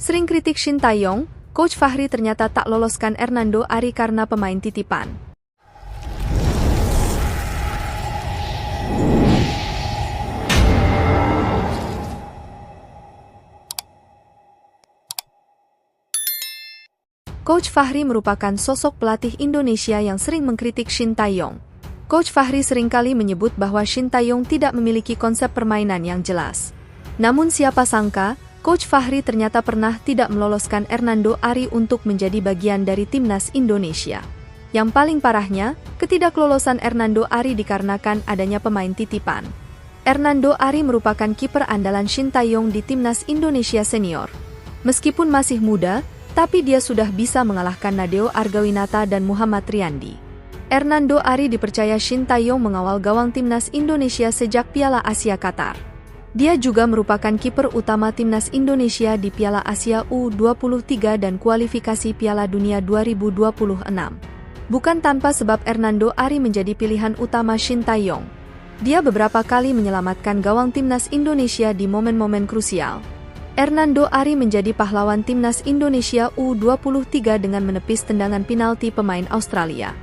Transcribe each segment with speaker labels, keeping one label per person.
Speaker 1: Sering kritik Shin Tae-yong, Coach Fahri ternyata tak loloskan Hernando Ari karena pemain titipan. Coach Fahri merupakan sosok pelatih Indonesia yang sering mengkritik Shin Tae-yong. Coach Fahri seringkali menyebut bahwa Shin Tae-yong tidak memiliki konsep permainan yang jelas. Namun siapa sangka, Coach Fahri ternyata pernah tidak meloloskan Hernando Ari untuk menjadi bagian dari timnas Indonesia. Yang paling parahnya, ketidaklolosan Hernando Ari dikarenakan adanya pemain titipan. Hernando Ari merupakan kiper andalan Shin Tae-yong di timnas Indonesia senior. Meskipun masih muda, tapi dia sudah bisa mengalahkan Nadeo Argawinata dan Muhammad Riyandi. Hernando Ari dipercaya Shin Tae-yong mengawal gawang timnas Indonesia sejak Piala Asia Qatar. Dia juga merupakan kiper utama timnas Indonesia di Piala Asia U23 dan kualifikasi Piala Dunia 2026. Bukan tanpa sebab Hernando Ari menjadi pilihan utama Shin Tae-yong. Dia beberapa kali menyelamatkan gawang timnas Indonesia di momen-momen krusial. Hernando Ari menjadi pahlawan timnas Indonesia U23 dengan menepis tendangan penalti pemain Australia.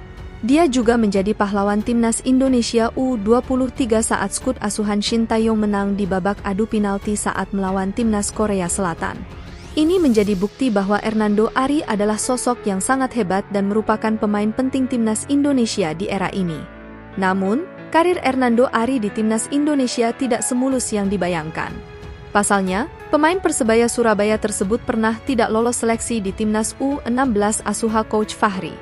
Speaker 1: Dia juga menjadi pahlawan timnas Indonesia U23 saat skuad asuhan Shin Tae-yong menang di babak adu penalti saat melawan timnas Korea Selatan. Ini menjadi bukti bahwa Hernando Ari adalah sosok yang sangat hebat dan merupakan pemain penting timnas Indonesia di era ini. Namun, karir Hernando Ari di timnas Indonesia tidak semulus yang dibayangkan. Pasalnya, pemain Persebaya Surabaya tersebut pernah tidak lolos seleksi di timnas U16 asuhan Coach Fahri.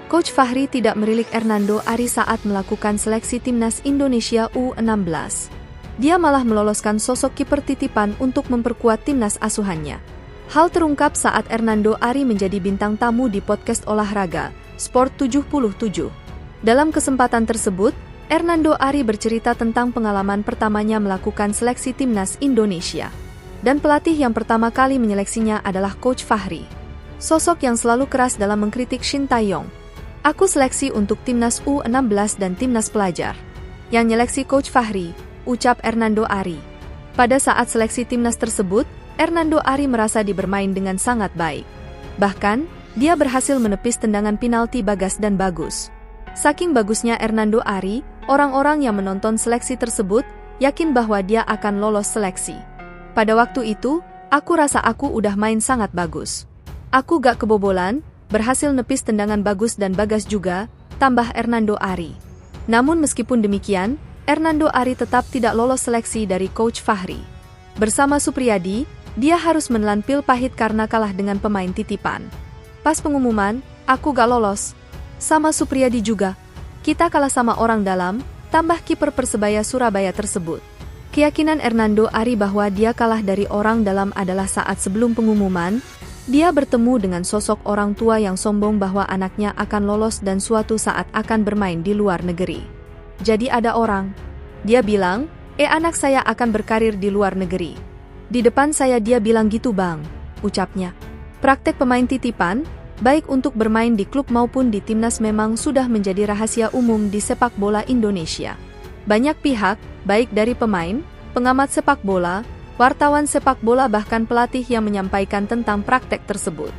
Speaker 1: Coach Fahri tidak merilik Hernando Ari saat melakukan seleksi timnas Indonesia U16. Dia malah meloloskan sosok kiper titipan untuk memperkuat timnas asuhannya. Hal terungkap saat Hernando Ari menjadi bintang tamu di podcast olahraga, Sport 77. Dalam kesempatan tersebut, Hernando Ari bercerita tentang pengalaman pertamanya melakukan seleksi timnas Indonesia. Dan pelatih yang pertama kali menyeleksinya adalah Coach Fahri. Sosok yang selalu keras dalam mengkritik Shin Tae-yong. Aku seleksi untuk timnas U16 dan timnas pelajar. Yang nyeleksi Coach Fahri, ucap Hernando Ari. Pada saat seleksi timnas tersebut, Hernando Ari merasa bermain dengan sangat baik. Bahkan, dia berhasil menepis tendangan penalti Bagas dan Bagus. Saking bagusnya Hernando Ari, orang-orang yang menonton seleksi tersebut yakin bahwa dia akan lolos seleksi. Pada waktu itu, aku rasa aku udah main sangat bagus. Aku gak kebobolan, berhasil nepis tendangan Bagus dan Bagas juga, tambah Hernando Ari. Namun meskipun demikian, Hernando Ari tetap tidak lolos seleksi dari Coach Fahri. Bersama Supriyadi, dia harus menelan pil pahit karena kalah dengan pemain titipan. Pas pengumuman, aku gak lolos. Sama Supriyadi juga. Kita kalah sama orang dalam, tambah kiper Persebaya Surabaya tersebut. Keyakinan Hernando Ari bahwa dia kalah dari orang dalam adalah saat sebelum pengumuman, dia bertemu dengan sosok orang tua yang sombong bahwa anaknya akan lolos dan suatu saat akan bermain di luar negeri. Jadi ada orang. Dia bilang, anak saya akan berkarir di luar negeri. Di depan saya dia bilang gitu bang, ucapnya. Praktek pemain titipan, baik untuk bermain di klub maupun di timnas memang sudah menjadi rahasia umum di sepak bola Indonesia. Banyak pihak, baik dari pemain, pengamat sepak bola, wartawan sepak bola bahkan pelatih yang menyampaikan tentang praktek tersebut.